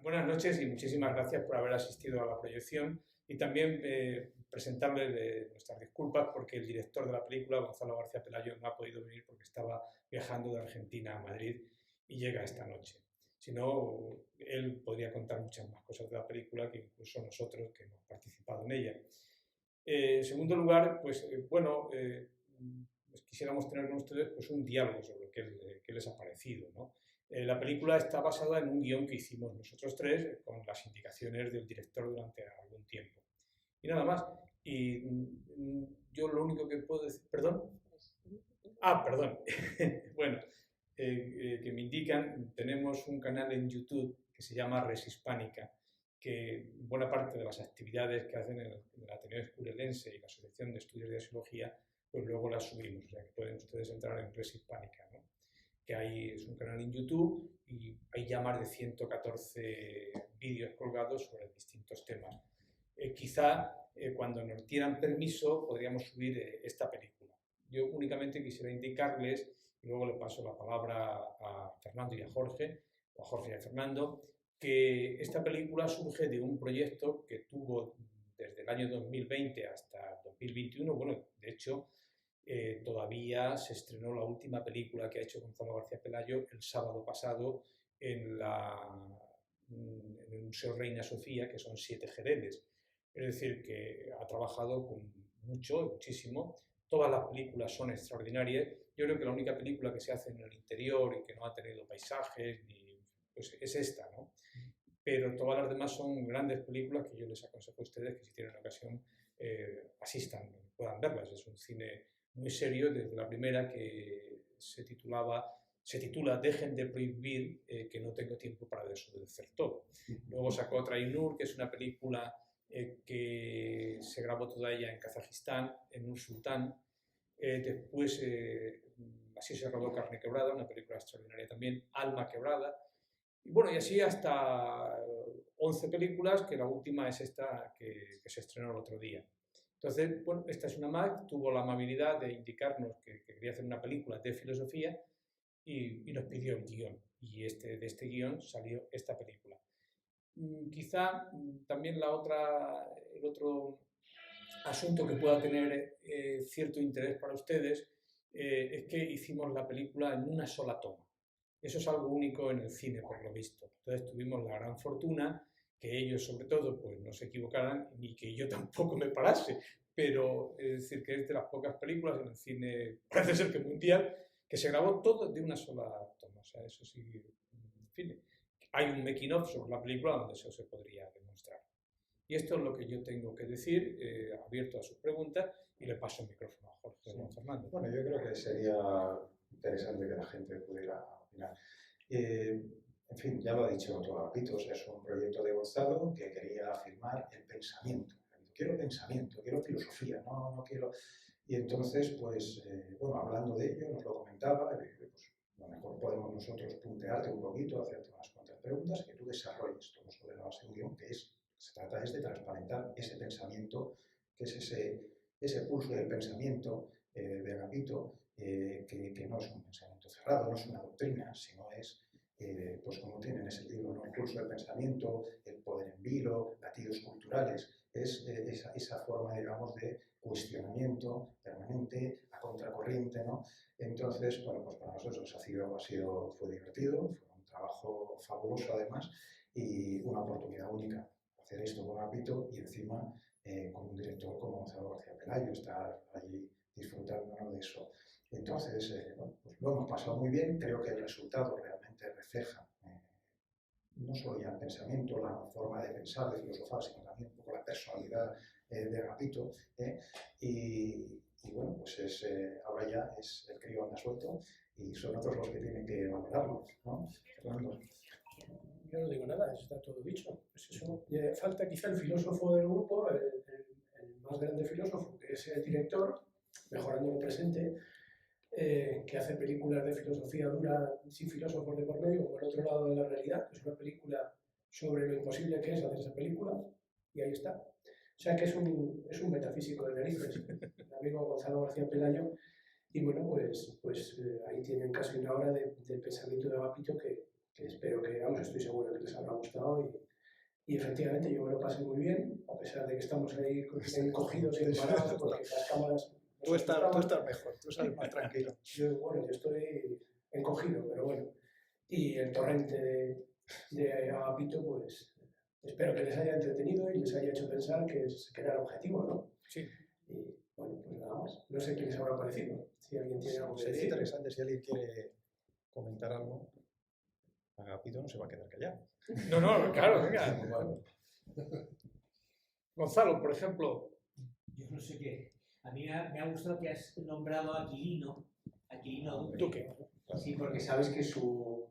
Buenas noches y muchísimas gracias por haber asistido a la proyección y también presentarles nuestras disculpas porque el director de la película, Gonzalo García Pelayo, no ha podido venir porque estaba viajando de Argentina a Madrid y llega esta noche. Si no, él podría contar muchas más cosas de la película que incluso nosotros que hemos participado en ella. En segundo lugar, pues quisiéramos tener con ustedes pues, un diálogo sobre qué les ha parecido, ¿no? La película está basada en un guión que hicimos nosotros tres con las indicaciones del director durante algún tiempo. Y nada más. Y yo lo único que puedo decir... ¿Perdón? Ah, perdón. Bueno, que me indican, tenemos un canal en YouTube que se llama Res Hispánica, que buena parte de las actividades que hacen el Ateneo Escurelense y la Asociación de Estudios de Asiología, pues luego las subimos. O sea, que pueden ustedes entrar en Res Hispánica, ¿no? Que es un canal en YouTube y hay ya más de 114 vídeos colgados sobre distintos temas. Cuando nos dieran permiso podríamos subir esta película. Yo únicamente quisiera indicarles, y luego le paso la palabra a Fernando y a Jorge, o a Jorge y a Fernando, que esta película surge de un proyecto que tuvo desde el año 2020 hasta 2021. Bueno, de hecho, todavía se estrenó la última película que ha hecho Gonzalo García Pelayo el sábado pasado en el Museo Reina Sofía, que son 7 Jereles. Es decir, que ha trabajado con muchísimo. Todas las películas son extraordinarias. Yo creo que la única película que se hace en el interior y que no ha tenido paisajes pues es esta, ¿no? Pero todas las demás son grandes películas que yo les aconsejo a ustedes que si tienen ocasión asistan, puedan verlas. Es un cine muy serio, desde la primera que se titula Dejen de prohibir que no tengo tiempo para desobedecer todo. Luego sacó otra Ainur, que es una película que se grabó toda ella en Kazajistán, en Nur Sultán. Después así se rodó Carne Quebrada, una película extraordinaria también, Alma Quebrada. Y bueno, y así hasta 11 películas, que la última es esta que se estrenó el otro día. Entonces, bueno, esta es una más, tuvo la amabilidad de indicarnos que quería hacer una película de filosofía y nos pidió el guión. Y de este guión salió esta película. Quizá también el otro asunto que pueda tener cierto interés para ustedes es que hicimos la película en una sola toma. Eso es algo único en el cine, por lo visto. Entonces tuvimos la gran fortuna que ellos, sobre todo, pues no se equivocaran ni que yo tampoco me parase. Pero es decir, que es de las pocas películas en el cine, parece ser que mundial, que se grabó todo de una sola toma. O sea, eso sí, en fin. Hay un making of sobre la película donde eso se podría demostrar. Y esto es lo que yo tengo que decir, abierto a sus preguntas, y le paso el micrófono a Jorge Sí. Fernando. Bueno, yo creo que sería interesante que la gente pudiera opinar. En fin, ya lo ha dicho todo Agapitos, es un proyecto de Gonzalo que quería afirmar el pensamiento. Quiero pensamiento, quiero filosofía, no quiero... Y entonces, pues, bueno, hablando de ello, nos lo comentaba, pues, a lo mejor podemos nosotros puntearte un poquito, hacerte unas cuantas preguntas, que tú desarrolles todo sobre la base de un guión, se trata de transparentar ese pensamiento, que es ese pulso del pensamiento de Agapito, que no es un pensamiento cerrado, no es una doctrina, sino es, pues como tiene en ese libro, ¿no? El pulso del pensamiento, el poder en vilo, latidos culturales, es esa forma, digamos, de cuestionamiento permanente, a contracorriente, ¿no? Entonces, bueno, pues para nosotros fue divertido, fue un trabajo fabuloso además y una oportunidad única hacer esto con Agapito y encima con un director como Gonzalo García Pelayo, estar allí disfrutando de eso. Entonces, bueno, pues lo hemos pasado muy bien, creo que el resultado realmente refleja no solo ya el pensamiento, la forma de pensar, de filosofar, sino también un poco la personalidad de Agapito. Y bueno, pues ahora ya es el crío anda suelto y son otros los que tienen que valorarlo, ¿no? Fernando. Yo no digo nada, está todo dicho. Pues eso, falta quizá el filósofo del grupo, el más grande filósofo, que es el director, mejorando lo presente, que hace películas de filosofía dura sin filósofos de por medio, como El otro lado de la realidad, que es una película sobre lo imposible que es hacer esa película, y ahí está. O sea que es un metafísico de narices, el amigo Gonzalo García Pelayo, y bueno, pues ahí tienen casi una hora de pensamiento de Agapito que espero que, vamos, estoy seguro que les habrá gustado y efectivamente yo me lo pasé muy bien, a pesar de que estamos ahí encogidos y embarados porque las cámaras... Tú estás mejor, tú estás más tranquilo. Yo estoy encogido, pero bueno. Y el torrente de Agapito, pues espero que les haya entretenido y les haya hecho pensar que era el objetivo, ¿no? Sí. Y bueno, pues nada más. No sé qué les habrá parecido. Si alguien tiene algo que Sería decir. interesante si alguien quiere comentar algo. Agapito no se va a quedar callado. No, claro, venga. Gonzalo, por ejemplo. Yo no sé qué. A mí me ha gustado que has nombrado a Aquilino Duque. Sí, porque sabes que su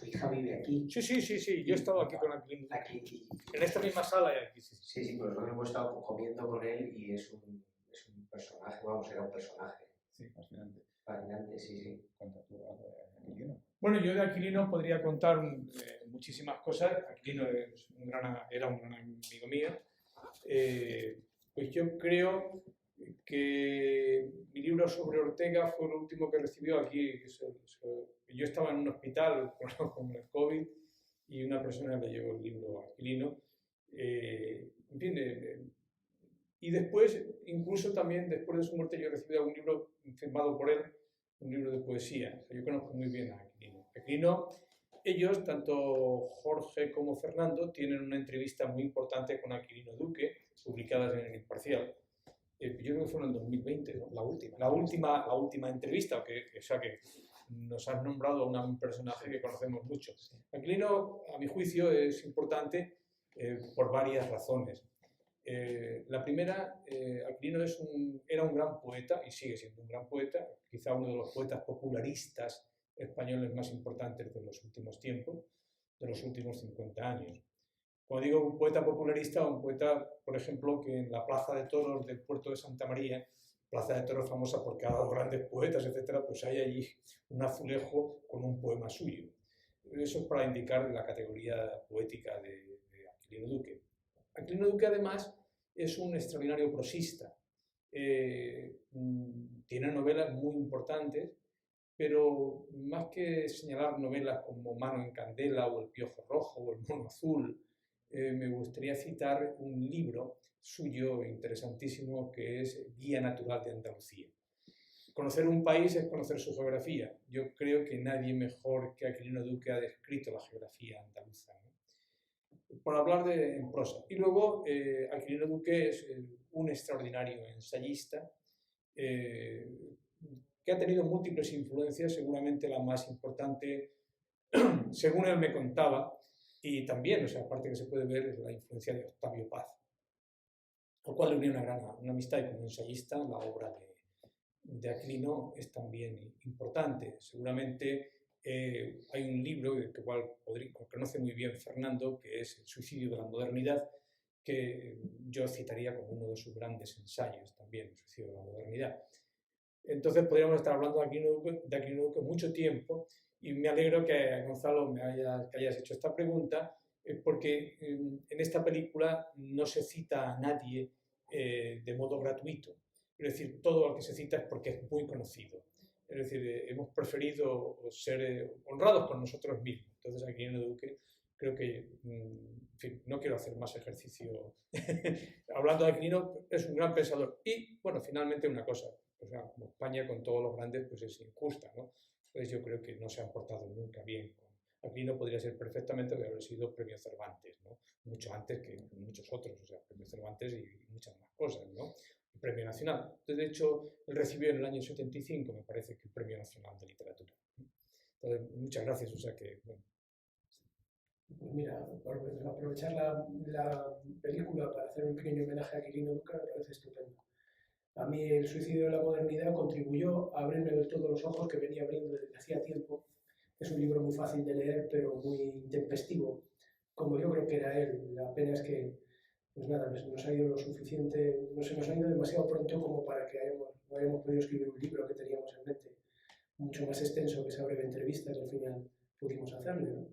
hija vive aquí. Sí. Yo he estado aquí con Aquilino. Aquí. En esta misma sala y aquí. Sí, pues nosotros hemos estado comiendo con él y es un personaje, era un personaje. Sí, fascinante. Fascinante, sí. Cuenta tú algo de Aquilino. Bueno, yo de Aquilino podría contar muchísimas cosas. Aquilino era un gran amigo mío. Pues yo creo que mi libro sobre Ortega fue lo último que recibió aquí. Yo estaba en un hospital con el COVID y una persona le llevó el libro a Aquilino. En fin, y después, incluso también después de su muerte, yo he recibido un libro firmado por él, un libro de poesía. O sea, yo conozco muy bien a Aquilino. Aquilino, ellos, tanto Jorge como Fernando, tienen una entrevista muy importante con Aquilino Duque, publicadas en El Imparcial. Yo creo que fue en el 2020, ¿no? La última entrevista, o sea que nos has nombrado a un personaje que conocemos mucho. Aquilino, a mi juicio, es importante por varias razones. La primera, Aquilino era un gran poeta y sigue siendo un gran poeta, quizá uno de los poetas popularistas españoles más importantes de los últimos tiempos, de los últimos 50 años. Cuando digo un poeta popularista, un poeta, por ejemplo, que en la Plaza de Toros del puerto de Santa María, Plaza de Toros famosa porque ha dado grandes poetas, etc., pues hay allí un azulejo con un poema suyo. Eso es para indicar la categoría poética de Aquilino Duque. Aquilino Duque, además, es un extraordinario prosista. Tiene novelas muy importantes, pero más que señalar novelas como Mano en Candela o El Piojo Rojo o El Mono Azul, me gustaría citar un libro suyo interesantísimo que es Guía Natural de Andalucía. Conocer un país es conocer su geografía. Yo creo que nadie mejor que Aquilino Duque ha descrito la geografía andaluza, ¿no? Por hablar en prosa. Y luego, Aquilino Duque es un extraordinario ensayista que ha tenido múltiples influencias, seguramente la más importante, según él me contaba, y también, o sea, aparte que se puede ver la influencia de Octavio Paz, al cual le unió una amistad, y como ensayista la obra de Aquilino es también importante. Seguramente hay un libro que conoce muy bien Fernando, que es El suicidio de la modernidad, que yo citaría como uno de sus grandes ensayos también, El suicidio de la modernidad. Entonces podríamos estar hablando de Aquilino Duque mucho tiempo, y me alegro que, Gonzalo, que hayas hecho esta pregunta, porque en esta película no se cita a nadie de modo gratuito. Es decir, todo lo que se cita es porque es muy conocido. Es decir, hemos preferido ser honrados con nosotros mismos. Entonces, Aquilino Duque, creo que, en fin, no quiero hacer más ejercicio. Hablando de Aquilino, es un gran pensador. Y, bueno, finalmente una cosa, o sea, como España con todos los grandes, pues es injusta, ¿no? Entonces yo creo que no se han portado nunca bien. Aquilino podría ser perfectamente de haber sido premio Cervantes, ¿no? Mucho antes que muchos otros, o sea, premio Cervantes y muchas más cosas, ¿no? El premio nacional. Entonces, de hecho, él recibió en el año 75, me parece, que el premio nacional de literatura. Entonces, muchas gracias, o sea que, bueno. Pues mira, aprovechar la película para hacer un pequeño homenaje a Aquilino Duque me parece estupendo. A mí El suicidio de la modernidad contribuyó a abrirme del todo los ojos, que venía abriendo desde hacía tiempo. Es un libro muy fácil de leer, pero muy intempestivo, como yo creo que era él. La pena es que, pues nada, nos ha ido lo suficiente, no se nos ha ido demasiado pronto como para que no hayamos podido escribir un libro que teníamos en mente, mucho más extenso que esa breve entrevista que al final pudimos hacerle, ¿no?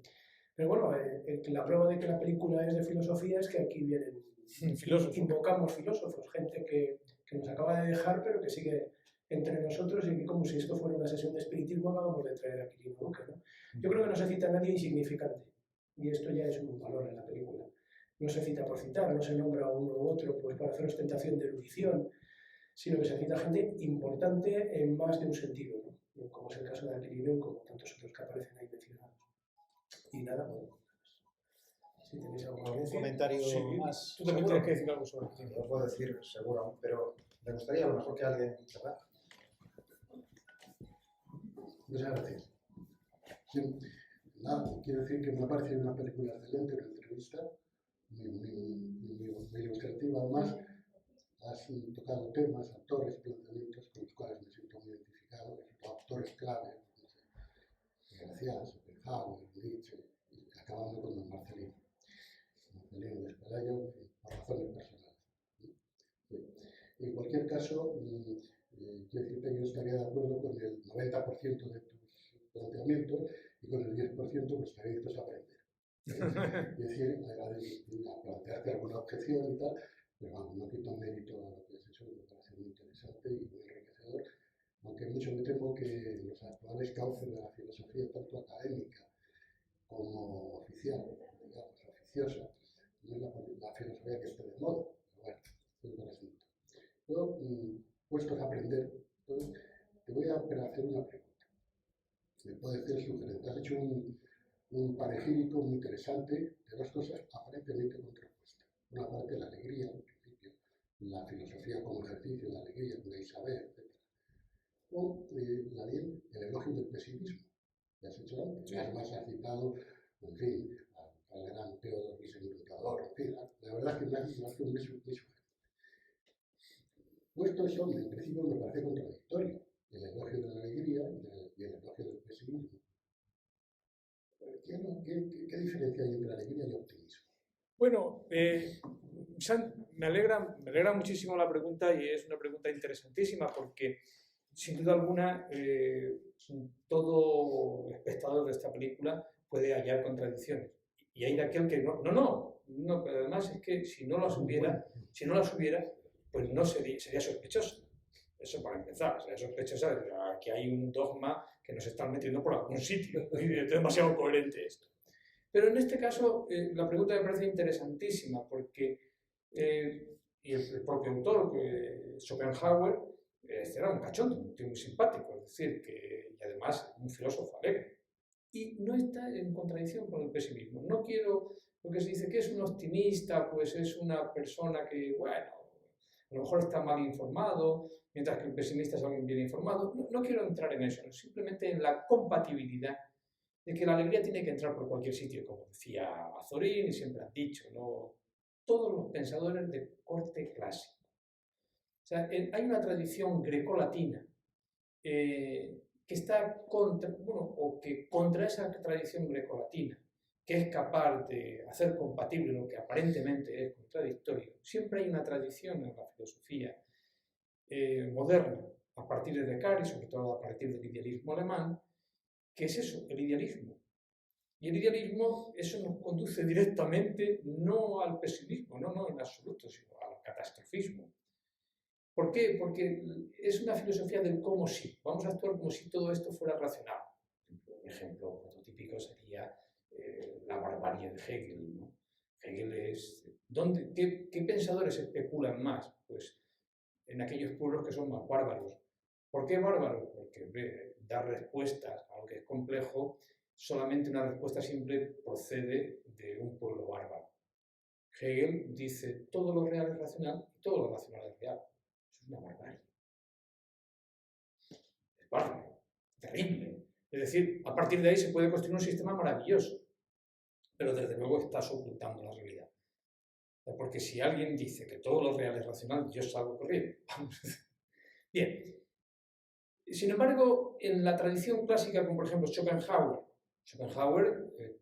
Pero bueno, la prueba de que la película es de filosofía es que aquí vienen, invocamos filósofos, gente que nos acaba de dejar, pero que sigue entre nosotros y que como si esto fuera una sesión de espiritismo acabamos de traer a Quirino Luque, ¿no? Yo creo que no se cita a nadie insignificante y esto ya es un valor en la película. No se cita por citar, no se nombra a uno u otro pues para hacer ostentación de erudición, sino que se cita gente importante en más de un sentido, ¿no? Como es el caso de Aquilino y como tantos otros que aparecen ahí mencionados. Y nada, bueno, si tenéis algo que ¿Algún decir. comentario Sí, más? tú también ¿Seguro? tienes que decir algo sobre No lo puedo decir seguro, pero me gustaría a lo mejor que alguien... ¿verdad? Muchas gracias. Sí, nada, quiero decir que me ha parecido una película excelente, una entrevista muy ilustrativa. Además, has tocado temas, autores, planteamientos con los cuales me siento muy identificado, autores clave, no sé, García, Schopenhauer, Nietzsche, y acabando con don Marcelino. Marcelino de Espalayo, en fin, por razones personales. Sí. En cualquier caso, quiero decirte que yo estaría de acuerdo con el 90% de tus planteamientos y con el 10% pues estaría dispuesto a aprender. Es decir, a plantearte alguna objeción y tal, pero vamos, no quito mérito a lo que has hecho, me parece muy interesante y muy enriquecedor, aunque mucho me temo que los actuales cauces de la filosofía, tanto académica como oficial, digamos, oficiosa, no es la filosofía que esté de moda, pero bueno, es otro asunto. Yo, puestos a aprender, entonces, te voy a hacer una pregunta. Me puede ser sugerente. Has hecho un panegírico muy interesante de dos cosas aparentemente contrapuestas. Una parte, la alegría, en principio, la filosofía como ejercicio, la alegría, la Isabel, etc. O el elogio del pesimismo, que has hecho antes. Sí. Además, has citado, en fin, al gran Theodor Wiesengrundador. En fin, la verdad es que me hace muy sugerente. Puesto eso, en principio me parece contradictorio. El elogio de la alegría y el elogio del pesimismo. ¿Qué diferencia hay entre alegría y optimismo? Bueno, me alegra muchísimo la pregunta y es una pregunta interesantísima porque, sin duda alguna, todo espectador de esta película puede hallar contradicciones. Y hay de aquel que no, pero además es que si no las hubiera, pues no sería sospechosa. Eso para empezar, sería sospechosa de que hay un dogma que nos están metiendo por algún sitio. Es demasiado coherente esto. Pero en este caso, la pregunta me parece interesantísima porque y el propio autor, Schopenhauer, era un cachondo, un tío muy simpático, es decir, y además un filósofo alegre. Y no está en contradicción con el pesimismo. No quiero, lo que se dice que es un optimista, pues es una persona que, bueno, a lo mejor está mal informado, mientras que el pesimista es alguien bien informado. No quiero entrar en eso, simplemente en la compatibilidad de que la alegría tiene que entrar por cualquier sitio, como decía Azorín y siempre han dicho, ¿no? Todos los pensadores de corte clásico. O sea, hay una tradición grecolatina que está contra esa tradición grecolatina, que es capaz de hacer compatible lo que aparentemente es contradictorio. Siempre hay una tradición en la filosofía moderna, a partir de Descartes y sobre todo a partir del idealismo alemán, que es eso, el idealismo. Y el idealismo, eso nos conduce directamente no al pesimismo, no en absoluto, sino al catastrofismo. ¿Por qué? Porque es una filosofía del cómo sí. Vamos a actuar como si todo esto fuera racional. Un ejemplo prototípico sería la barbarie de Hegel, ¿no? Hegel es... ¿Qué pensadores especulan más? Pues en aquellos pueblos que son más bárbaros. ¿Por qué bárbaros? Porque dar respuestas a lo que es complejo, solamente una respuesta simple procede de un pueblo bárbaro. Hegel dice todo lo real es racional y todo lo racional es real. Eso es una barbarie. Es bárbaro, terrible. Es decir, a partir de ahí se puede construir un sistema maravilloso, pero desde luego estás ocultando la realidad. Porque si alguien dice que todo lo real es racional, yo salgo corriendo. Bien. Sin embargo, en la tradición clásica, como por ejemplo Schopenhauer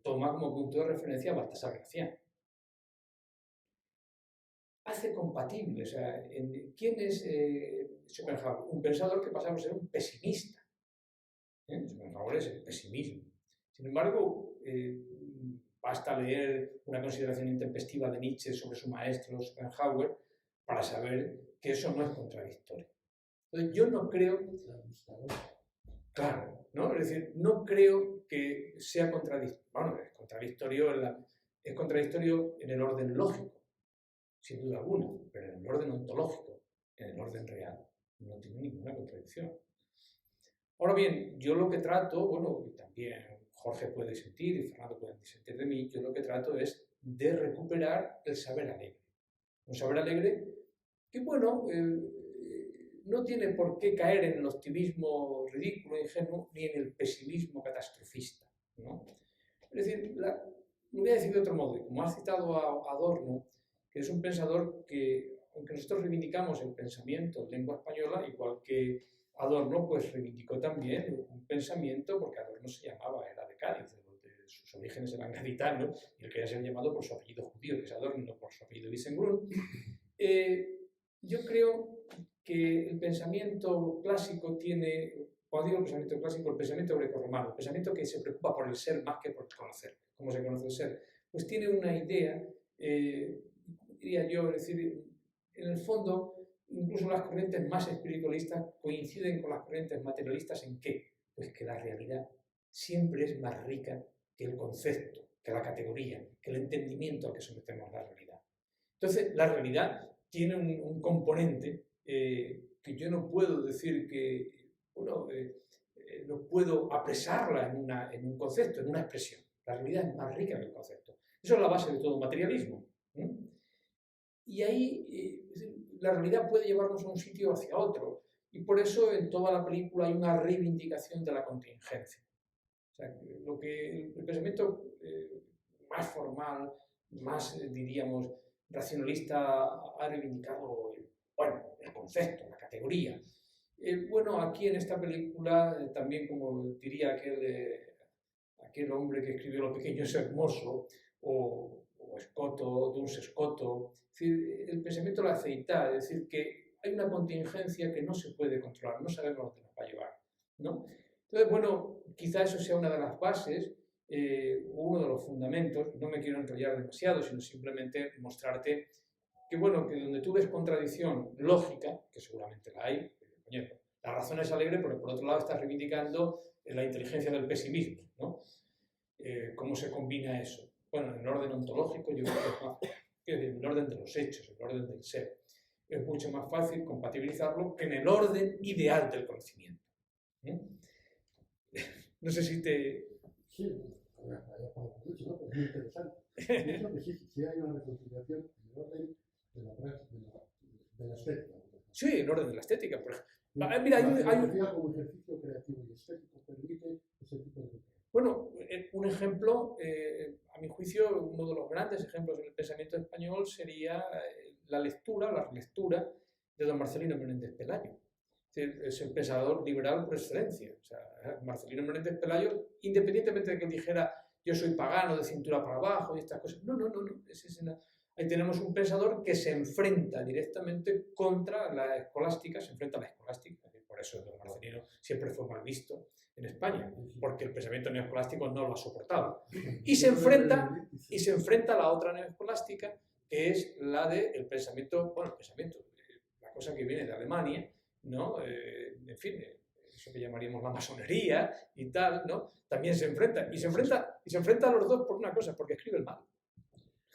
toma como punto de referencia a Baltasar Gracián. Hace compatible, o sea, ¿quién es Schopenhauer? Un pensador que pasa por ser un pesimista. Schopenhauer es el pesimismo. Sin embargo, basta leer una consideración intempestiva de Nietzsche sobre su maestro Schopenhauer para saber que eso no es contradictorio. Entonces, yo no creo, claro, ¿no? Es decir, no creo que sea contradictorio, bueno, es contradictorio en el orden lógico, sin duda alguna, pero en el orden ontológico, en el orden real, no tiene ninguna contradicción. Ahora bien, yo lo que trato, bueno, y también Jorge puede sentir y Fernando puede disentir de mí, yo lo que trato es de recuperar el saber alegre. Un saber alegre que, bueno, no tiene por qué caer en el optimismo ridículo, ingenuo, ni en el pesimismo catastrofista, ¿no? Es decir, lo voy a decir de otro modo, como has citado a Adorno, que es un pensador que, aunque nosotros reivindicamos el pensamiento en lengua española, igual que Adorno, pues reivindicó también un pensamiento, porque Adorno se llamaba, era de Cádiz, sus orígenes eran gaditanos, y él quería ser llamado por su apellido judío, que es Adorno, no por su apellido Wiesengrund. Yo creo que el pensamiento clásico tiene, cuando digo el pensamiento clásico, el pensamiento grecorromano, el pensamiento que se preocupa por el ser más que por el conocer, cómo se conoce el ser, pues tiene una idea, diría yo, es decir, en el fondo, incluso las corrientes más espiritualistas coinciden con las corrientes materialistas en qué, pues que la realidad siempre es más rica que el concepto, que la categoría, que el entendimiento al que sometemos la realidad. Entonces, la realidad tiene un componente que yo no puedo decir que, bueno, no puedo apresarla en un concepto, en una expresión. La realidad es más rica que el concepto. Eso es la base de todo materialismo. Y ahí la realidad puede llevarnos a un sitio hacia otro. Y por eso en toda la película hay una reivindicación de la contingencia. O sea, el pensamiento más formal, más, diríamos, racionalista ha reivindicado el concepto, la categoría. Bueno, aquí en esta película, también como diría aquel hombre que escribió Lo pequeño es hermoso, o Escoto, Duns Escoto, es decir, el pensamiento de la aceitá, es decir, que hay una contingencia que no se puede controlar, no sabemos dónde nos va a llevar, ¿no? Entonces, bueno, quizá eso sea una de las bases, uno de los fundamentos, no me quiero enrollar demasiado, sino simplemente mostrarte que, bueno, que donde tú ves contradicción lógica, que seguramente la hay, la razón es alegre, pero por otro lado estás reivindicando la inteligencia del pesimismo, ¿no? ¿Cómo se combina eso? Bueno, en el orden ontológico yo creo que en el orden de los hechos, en el orden del ser. Es mucho más fácil compatibilizarlo que en el orden ideal del conocimiento. No sé si te... Sí, mucho, ¿no? Es muy interesante. Yo creo que sí hay una reconciliación en el orden de la estética. Sí, en el orden de la estética, por ejemplo. Mira, la como ejercicio creativo y estético permite ese tipo de... Bueno, un ejemplo, a mi juicio, uno de los grandes ejemplos del pensamiento español sería la relectura de don Marcelino Menéndez Pelayo. Es el pensador liberal por excelencia. O sea, Marcelino Menéndez Pelayo, independientemente de que él dijera yo soy pagano de cintura para abajo y estas cosas, no. Ahí tenemos un pensador que se enfrenta directamente contra la escolástica, se enfrenta a la escolástica. Por eso don Marcelino siempre fue mal visto en España, porque el pensamiento neoescolástico no lo ha soportado. Y se enfrenta a la otra neoescolástica, que es la del pensamiento, la cosa que viene de Alemania, ¿no? En fin, eso que llamaríamos la masonería y tal, ¿no? También se enfrenta. Y se enfrenta a los dos por una cosa, porque escribe el mal.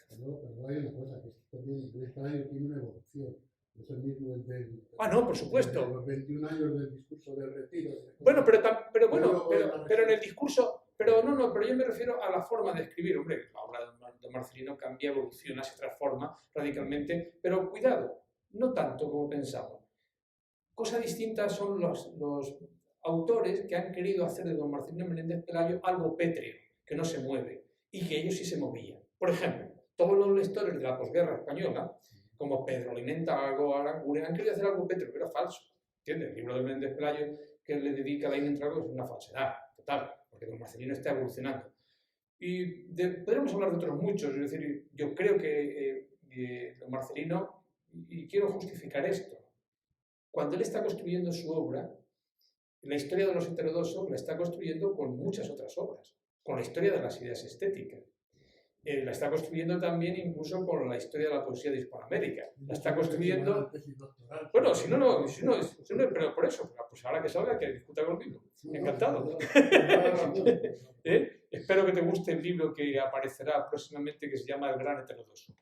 Pero hay una cosa, que también el Pelayo tiene una evolución. Es el mismo el del... no, por supuesto. Los 21 años del discurso del retiro. Bueno, pero en el discurso... Pero yo me refiero a la forma de escribir. Hombre, la obra de Marcelino cambia, evoluciona, se transforma radicalmente, pero cuidado, no tanto como pensamos. Cosa distinta son los autores que han querido hacer de don Marcelino Menéndez Pelayo algo pétreo, que no se mueve, y que ellos sí se movían. Por ejemplo, todos los lectores de la posguerra española, como Pedro Alimentago, Aranguren, han querido hacer algo pétreo, pero falso. ¿Entiendes? El libro de Menéndez Pelayo que le dedica a la Alimentago es una falsedad total, porque don Marcelino está evolucionando. Y podríamos hablar de otros muchos, es decir, yo creo que don Marcelino, y quiero justificar esto, cuando él está construyendo su obra, la historia de los heterodoxos la está construyendo con muchas otras obras, con la historia de las ideas estéticas. la está construyendo también incluso con la historia de la poesía de Hispanoamérica. La está construyendo... Bueno, si no, pero por eso, pues ahora que salga, que discuta conmigo. Encantado. Espero que te guste el libro que aparecerá próximamente, que se llama El Gran Heterodoso.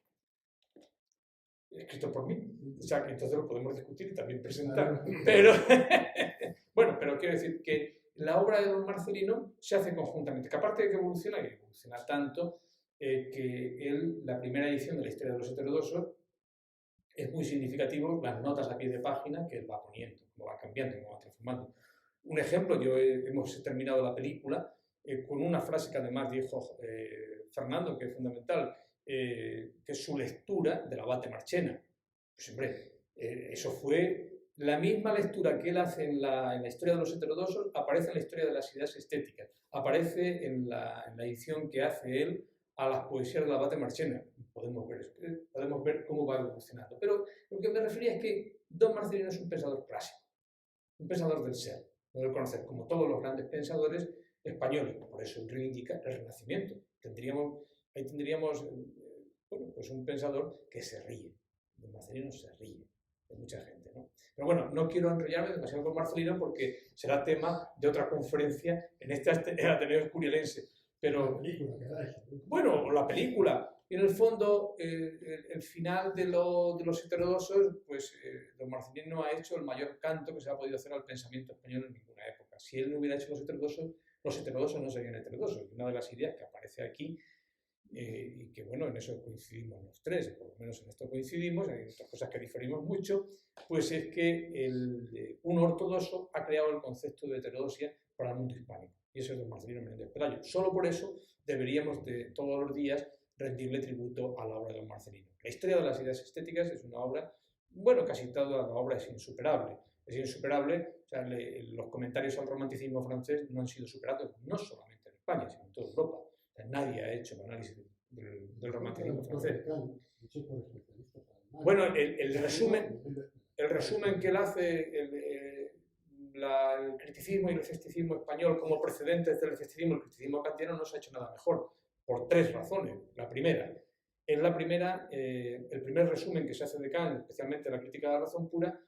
Escrito por mí. O sea, que entonces lo podemos discutir y también presentar. Pero, bueno, pero quiero decir que la obra de don Marcelino se hace conjuntamente, que aparte de que evoluciona, y evoluciona tanto, que él, la primera edición de la historia de los heterodosos, es muy significativo las notas a pie de página que él va poniendo, cómo va cambiando, cómo va transformando. Un ejemplo, hemos terminado la película con una frase que además dijo Fernando, que es fundamental, que es su lectura del abate Marchena. Pues hombre, eso fue la misma lectura que él hace en la historia de los heterodosos, aparece en la historia de las ideas estéticas, aparece en la edición que hace él a las poesías del abate Marchena. Podemos ver cómo va evolucionando. Pero lo que me refería es que don Marcelino es un pensador clásico, un pensador del ser, no del conocer, como todos los grandes pensadores españoles. Por eso él reivindica el Renacimiento. Ahí tendríamos bueno, pues un pensador que se ríe. Don Marcelino se ríe de mucha gente, ¿no? Pero bueno, no quiero enrollarme demasiado con Marcelino porque será tema de otra conferencia en este Ateneo Curialense. Pero, bueno, la película. Y en el fondo, el final de los heterodosos, pues don Marcelino ha hecho el mayor canto que se ha podido hacer al pensamiento español en ninguna época. Si él no hubiera hecho los heterodosos no serían heterodosos. Una de las ideas que aparece aquí, y que bueno, en eso coincidimos los tres, por lo menos en esto coincidimos, hay otras cosas que diferimos mucho, pues es que un ortodoxo ha creado el concepto de heterodoxia para el mundo hispánico. Y eso es don Marcelino Menéndez Pelayo. Solo por eso deberíamos de todos los días rendirle tributo a la obra de don Marcelino. La historia de las ideas estéticas es una obra, bueno, casi toda la obra es insuperable. Es insuperable, o sea, los comentarios al romanticismo francés no han sido superados, no solamente en España, sino en toda Europa. O sea, nadie ha hecho el análisis del romanticismo francés. Bueno, el resumen que él hace, el criticismo y el eclecticismo español como precedentes del eclecticismo, el criticismo kantiano no se ha hecho nada mejor, por tres razones. La primera, el primer resumen que se hace de Kant, especialmente la crítica de la razón pura,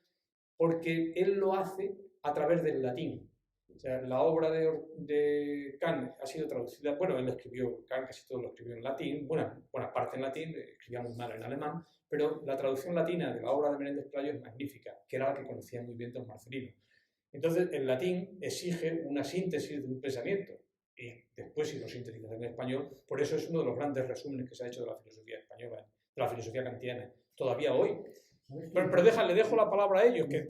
porque él lo hace a través del latín. O sea, la obra de Kant ha sido traducida, bueno, él escribió, Kant casi todo lo escribió en latín, buena parte en latín, escribía muy mal en alemán, pero la traducción latina de la obra de Menéndez Pelayo es magnífica, que era la que conocía muy bien don Marcelino. Entonces, el latín exige una síntesis de un pensamiento, y después si lo sintetizas en español, por eso es uno de los grandes resúmenes que se ha hecho de la filosofía española, de la filosofía kantiana, todavía hoy. Pero le dejo la palabra a ellos. Que...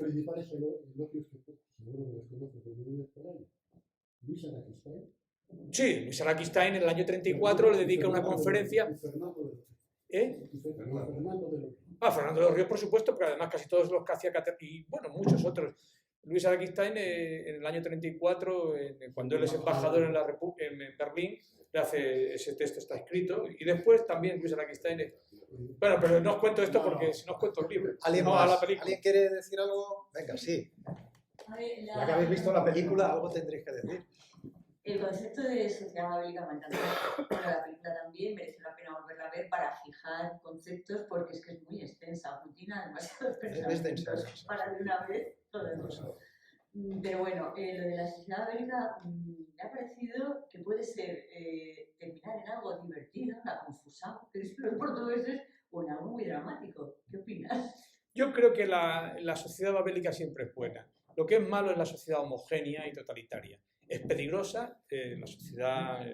Sí, Luis Araquistain en el año 34 le dedica una conferencia. Fernando de los Ríos, por supuesto, pero además casi todos los que hacía y bueno, muchos otros. Luis Araquistain en el año 34, cuando él es embajador en Berlín, le hace ese texto, está escrito, y después también Luis Araquistain. Bueno, pero no os cuento esto porque si no os cuento el libro. ¿Alguien quiere decir algo? Venga, sí. Ya que habéis visto la película, algo tendréis que decir. El concepto de sociedad babélica me encanta. Bueno, la película también merece la pena volverla a ver para fijar conceptos porque es que es muy extensa, rutina, demasiados pensamientos para de una vez todo eso. Pero bueno, lo de la sociedad babélica me ha parecido que puede ser terminar en algo divertido, una confusión, que dicen los portugueses, o en algo muy dramático. ¿Qué opinas? Yo creo que la sociedad babélica siempre es buena. Lo que es malo es la sociedad homogénea y totalitaria. Es peligrosa la sociedad,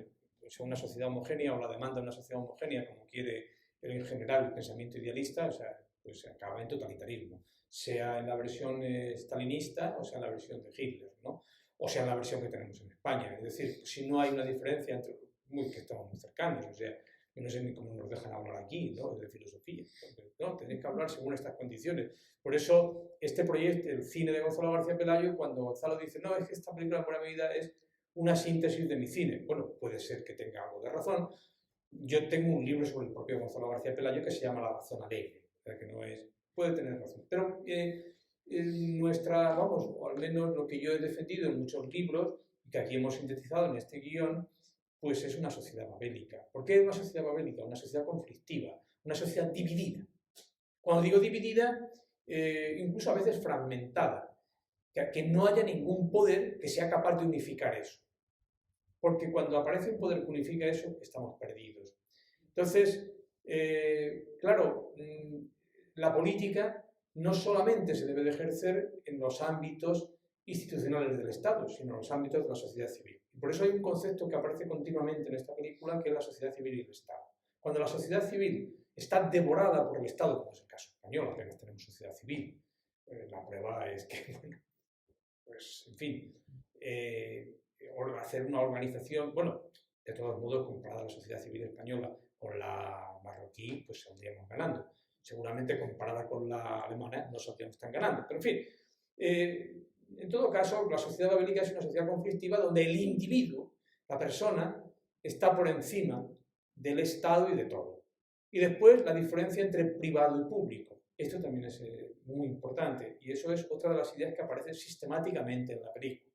una sociedad homogénea o la demanda de una sociedad homogénea, como quiere en general el pensamiento idealista, o sea, pues acaba en totalitarismo, sea en la versión stalinista o sea en la versión de Hitler, ¿no? O sea en la versión que tenemos en España. Es decir, si no hay una diferencia entre que estamos muy cercanos, o sea, yo no sé ni cómo nos dejan hablar aquí, ¿no? De filosofía, ¿no? Tenéis que hablar según estas condiciones. Por eso, este proyecto, el cine de Gonzalo García Pelayo, cuando Gonzalo dice, no, es que esta película en buena medida es una síntesis de mi cine. Bueno, puede ser que tenga algo de razón. Yo tengo un libro sobre el propio Gonzalo García Pelayo que se llama La razón alegre, o sea que no es, puede tener razón. Pero o al menos lo que yo he defendido en muchos libros, que aquí hemos sintetizado en este guión, pues es una sociedad babélica. ¿Por qué una sociedad babélica? Una sociedad conflictiva, una sociedad dividida. Cuando digo dividida, incluso a veces fragmentada, que no haya ningún poder que sea capaz de unificar eso. Porque cuando aparece un poder que unifica eso, estamos perdidos. Entonces, claro, la política no solamente se debe de ejercer en los ámbitos institucionales del Estado, sino en los ámbitos de la sociedad civil. Y por eso hay un concepto que aparece continuamente en esta película, que es la sociedad civil y el Estado. Cuando la sociedad civil está devorada por el Estado, como es el caso español, apenas tenemos sociedad civil, la prueba es que, bueno, pues, en fin, hacer una organización, bueno, de todos modos, comparada la sociedad civil española con la marroquí, pues saldríamos ganando. Seguramente comparada con la alemana no saldríamos tan ganando, pero en fin, en todo caso, la sociedad babélica es una sociedad conflictiva donde el individuo, la persona, está por encima del Estado y de todo. Y después la diferencia entre privado y público. Esto también es muy importante y eso es otra de las ideas que aparecen sistemáticamente en la película.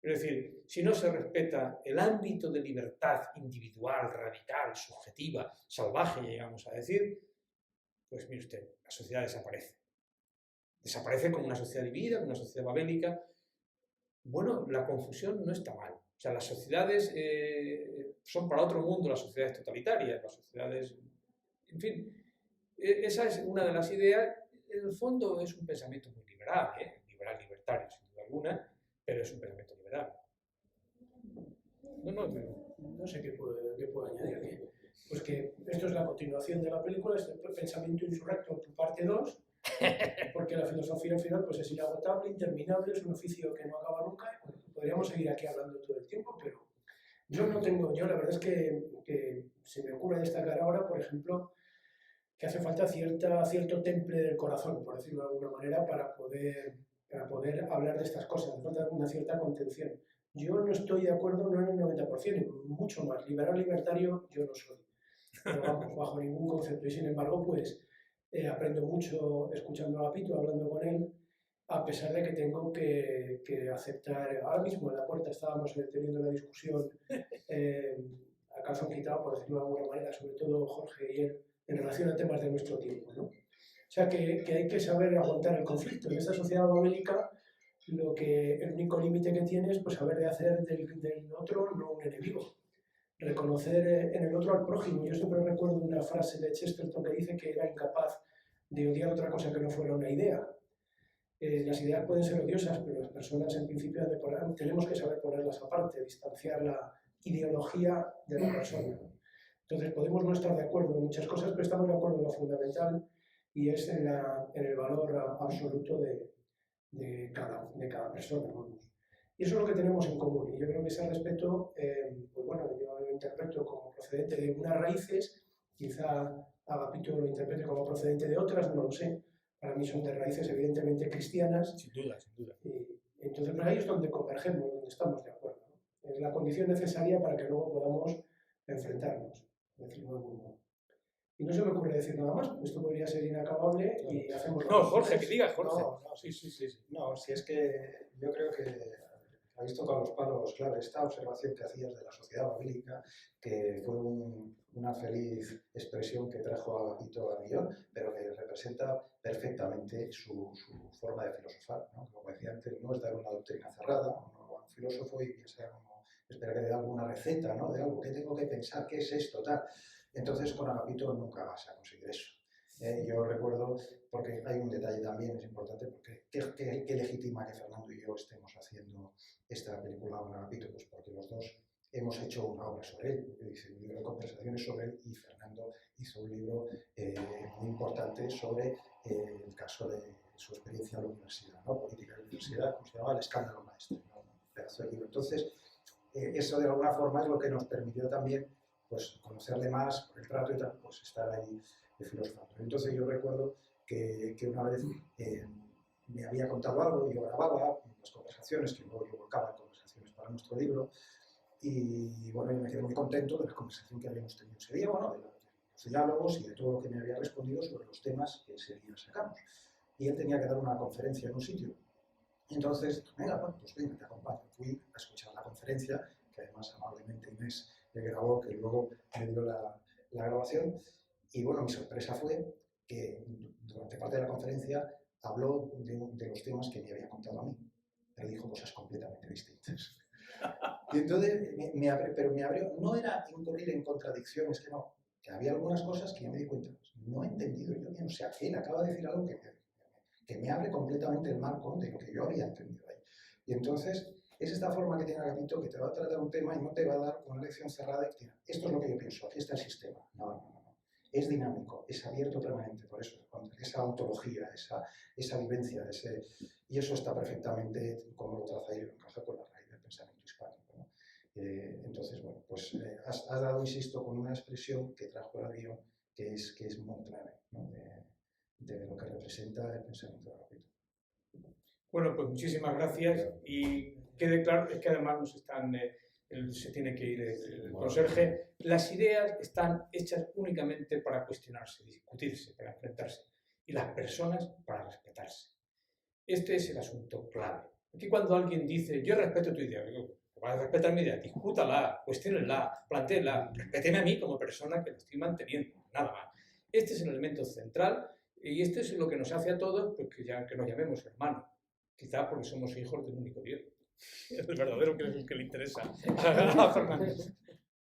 Es decir, si no se respeta el ámbito de libertad individual, radical, subjetiva, salvaje, llegamos a decir, pues mire usted, la sociedad desaparece. Desaparece como una sociedad dividida, como una sociedad babélica. Bueno, la confusión no está mal. O sea, las sociedades son para otro mundo las sociedades totalitarias, las sociedades... En fin, esa es una de las ideas. En el fondo es un pensamiento muy liberal, liberal libertario, sin duda alguna, pero es un pensamiento liberal. No sé qué puedo añadir aquí. Pues que esto es la continuación de la película, es el pensamiento insurrecto, tu parte 2, porque la filosofía al final pues es inagotable, interminable, es un oficio que no acaba nunca. Bueno, podríamos seguir aquí hablando todo el tiempo, pero yo la verdad es que se me ocurre destacar ahora, por ejemplo, que hace falta cierto temple del corazón, por decirlo de alguna manera, para poder hablar de estas cosas, hace falta una cierta contención. Yo no estoy de acuerdo, no en el 90%, mucho más. Liberal libertario yo no soy, pero vamos, bajo ningún concepto. Y sin embargo, pues aprendo mucho escuchando a Pito, hablando con él, a pesar de que tengo que aceptar. Ahora mismo en la puerta estábamos teniendo una discusión a calzón quitado, por decirlo de alguna manera, sobre todo Jorge y él, en relación a temas de nuestro tiempo, ¿no? O sea, que hay que saber aguantar el conflicto. En esta sociedad babélica, el único límite que tiene es pues, saber de hacer del otro no un enemigo. Reconocer en el otro al prójimo. Yo siempre recuerdo una frase de Chesterton que dice que era incapaz de odiar otra cosa que no fuera una idea. Las ideas pueden ser odiosas, pero las personas en principio tenemos que saber ponerlas aparte, distanciar la ideología de la persona. Entonces podemos no estar de acuerdo en muchas cosas, pero estamos de acuerdo en lo fundamental y es en el valor absoluto de cada persona. Vamos. Y eso es lo que tenemos en común. Y yo creo que ese respeto, pues bueno, yo lo interpreto como procedente de unas raíces, quizá Agapito lo interprete como procedente de otras, no lo sé. Para mí son de raíces evidentemente cristianas. Sin duda, sin duda. Y entonces pues ahí es donde convergemos, donde estamos de acuerdo, ¿no? Es la condición necesaria para que luego podamos enfrentarnos. Y no se me ocurre decir nada más, esto podría ser inacabable y hacemos... No, Jorge, que digas, Jorge. No, sí. No, si es que yo creo que habéis tocado los palos clave. Esta observación que hacías de la sociedad babélica, que fue una feliz expresión que trajo Agapito al guión, pero que representa perfectamente su forma de filosofar, ¿no? Como decía antes, no es dar una doctrina cerrada a un filósofo y que sea como esperar que dé alguna receta, ¿no? De algo, ¿qué tengo que pensar? ¿Qué es esto? Tal. Entonces con Agapito nunca vas a conseguir eso. Yo recuerdo, porque hay un detalle también, es importante, porque ¿qué legitima que Fernando y yo estemos haciendo esta película con Agapito? Pues porque los dos hemos hecho una obra sobre él. Yo hice un libro de conversaciones sobre él y Fernando hizo un libro muy importante sobre el caso de su experiencia en la universidad, ¿no? Política de la universidad, como se llama El escándalo maestro, ¿no? Un pedazo de libro. Entonces, eso de alguna forma es lo que nos permitió también pues, conocerle más por el trato y tal, pues estar ahí filosofando. Entonces yo recuerdo que una vez me había contado algo y yo grababa las conversaciones, que luego yo volcaba en conversaciones para nuestro libro, y bueno, yo me quedé muy contento de la conversación que habíamos tenido ese día, bueno, de los diálogos y de todo lo que me había respondido sobre los temas que ese día sacamos. Y él tenía que dar una conferencia en un sitio. Entonces, venga, pues venga, te acompaño. Fui a escuchar la conferencia, que además amablemente Inés me grabó, que luego me dio la grabación. Y bueno, mi sorpresa fue que durante parte de la conferencia habló de los temas que me había contado a mí, pero dijo cosas completamente distintas. Y entonces, pero me abrió, no era incurrir en contradicciones, que había algunas cosas que yo me di cuenta, no he entendido yo bien, o sea, él acaba de decir algo que me abre completamente el marco de lo que yo había entendido ahí. Y entonces, es esta forma que tiene Agapito, que te va a tratar un tema y no te va a dar una lección cerrada y esto es lo que yo pienso, aquí está el sistema. No. Es dinámico, es abierto permanente, por eso, esa ontología, esa vivencia, y eso está perfectamente, como lo traza ahí, encaja con la raíz del pensamiento hispánico, ¿no? Entonces, bueno, pues has dado, insisto, con una expresión que trajo el guión, que es muy clave, ¿no? de lo que representa el pensamiento de Agapito. Bueno, pues muchísimas gracias, y quede claro, es que además nos están... se tiene que ir el conserje. Las ideas están hechas únicamente para cuestionarse, discutirse, para enfrentarse, y las personas para respetarse. Este es el asunto clave. Aquí cuando alguien dice, yo respeto tu idea, digo, vas a respetar mi idea, discútala, cuestiónela, plantéela, respéteme a mí como persona que lo estoy manteniendo, nada más. Este es el elemento central, y este es lo que nos hace a todos, pues que nos llamemos hermanos, quizá porque somos hijos de un único Dios. Es el verdadero que es el que le interesa a Fernández.